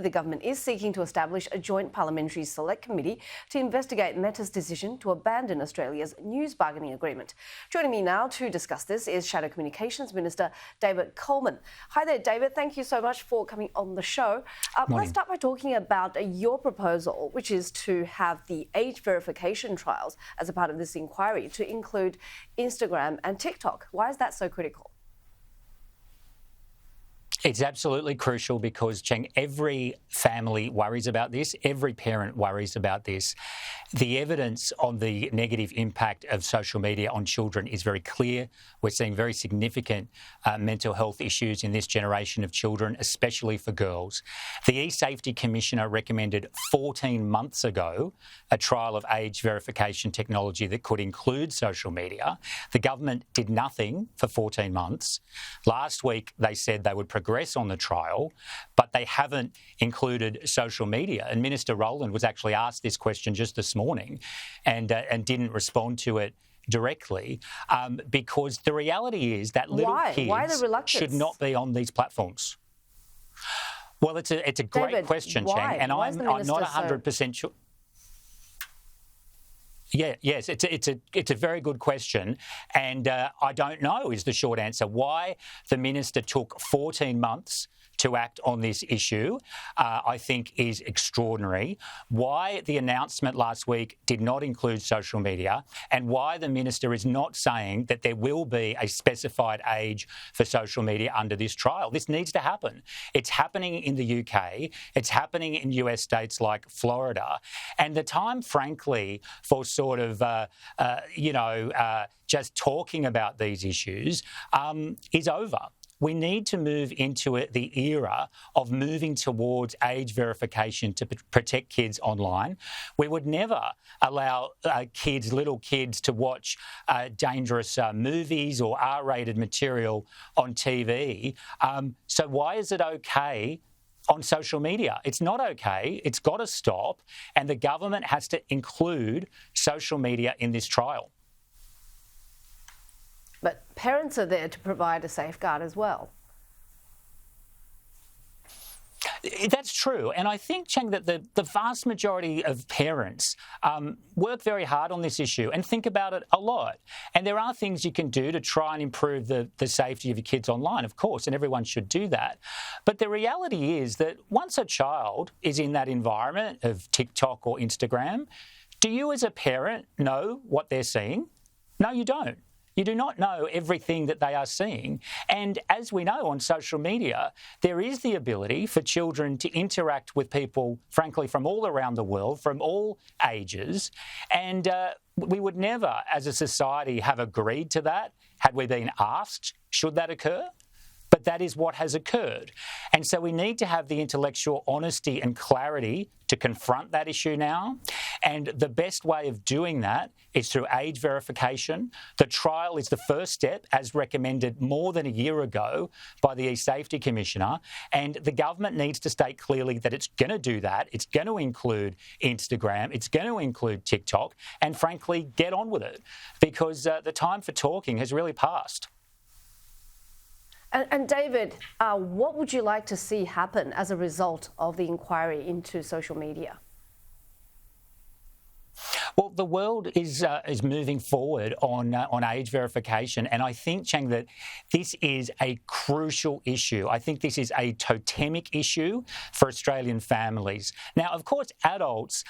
the government is seeking to establish a Joint Parliamentary Select Committee to investigate Meta's decision to abandon Australia's news bargaining agreement. Joining me now to discuss this is Shadow Communications Minister David Coleman. Hi there, David. Thank you so much for coming on the show. Let's start by talking about your proposal, which is to have the age verification trials as a part of this inquiry to include Instagram and TikTok. Why is that so critical? It's absolutely crucial because, Cheng, every family worries about this, every parent worries about this. The evidence on the negative impact of social media on children is very clear. We're seeing very significant mental health issues in this generation of children, especially for girls. The E-Safety Commissioner recommended 14 months ago a trial of age verification technology that could include social media. The government did nothing for 14 months. Last week, they said they would progress on the trial, but they haven't included social media. And Minister Rowland was actually asked this question just this morning and didn't respond to it directly because the reality is that little kids should not be on these platforms. Well, it's a great question, Cheng, and I'm not 100% sure. Yes, it's a very good question, and I don't know is the short answer. Why the minister took 14 months to act on this issue, I think is extraordinary. Why the announcement last week did not include social media, and why the minister is not saying that there will be a specified age for social media under this trial. This needs to happen. It's happening in the UK. It's happening in US states like Florida. And the time, frankly, for sort of, just talking about these issues is over. We need to move into the era of moving towards age verification to protect kids online. We would never allow little kids to watch dangerous movies or R-rated material on TV. So why is it okay on social media? It's not okay. It's got to stop. And the government has to include social media in this trial. But parents are there to provide a safeguard as well. That's true. And I think, Cheng, that the vast majority of parents work very hard on this issue and think about it a lot. And there are things you can do to try and improve the safety of your kids online, of course, and everyone should do that. But the reality is that once a child is in that environment of TikTok or Instagram, do you as a parent know what they're seeing? No, you don't. You do not know everything that they are seeing. And as we know on social media, there is the ability for children to interact with people, frankly, from all around the world, from all ages. And we would never, as a society, have agreed to that had we been asked, should that occur? But that is what has occurred. And so we need to have the intellectual honesty and clarity to confront that issue now. And the best way of doing that is through age verification. The trial is the first step, as recommended more than a year ago by the E-Safety Commissioner. And the government needs to state clearly that it's going to do that. It's going to include Instagram. It's going to include TikTok. And frankly, get on with it, because the time for talking has really passed. And David, what would you like to see happen as a result of the inquiry into social media? Well, the world is moving forward on age verification, and I think, Cheng, that this is a crucial issue. I think this is a totemic issue for Australian families. Now, of course, adults,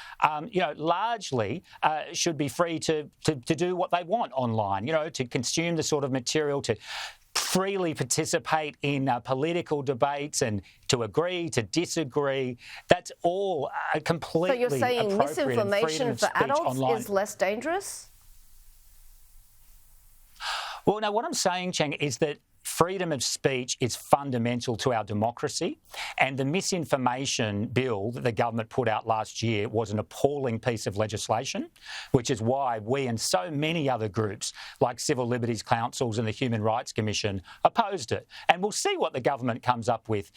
largely should be free to do what they want online. To consume the sort of material, to freely participate in political debates and to agree, to disagree. That's all completely appropriate. So you're saying misinformation for adults online is less dangerous? Well, no, what I'm saying, Cheng, is that freedom of speech is fundamental to our democracy, and the misinformation bill that the government put out last year was an appalling piece of legislation, which is why we and so many other groups like Civil Liberties Councils and the Human Rights Commission opposed it. And we'll see what the government comes up with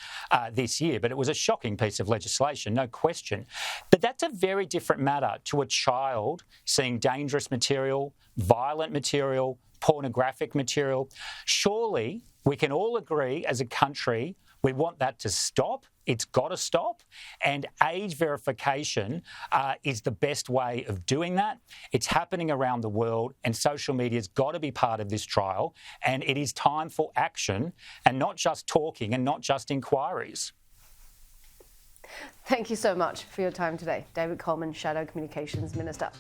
this year, but it was a shocking piece of legislation, no question. But that's a very different matter to a child seeing dangerous material, violent material, pornographic material. Surely we can all agree as a country we want that to stop It's got to stop. And age verification is the best way of doing that. It's happening around the world, and social media's got to be part of this trial. And it is time for action and not just talking and not just inquiries. Thank you so much for your time today. David Coleman, Shadow Communications Minister.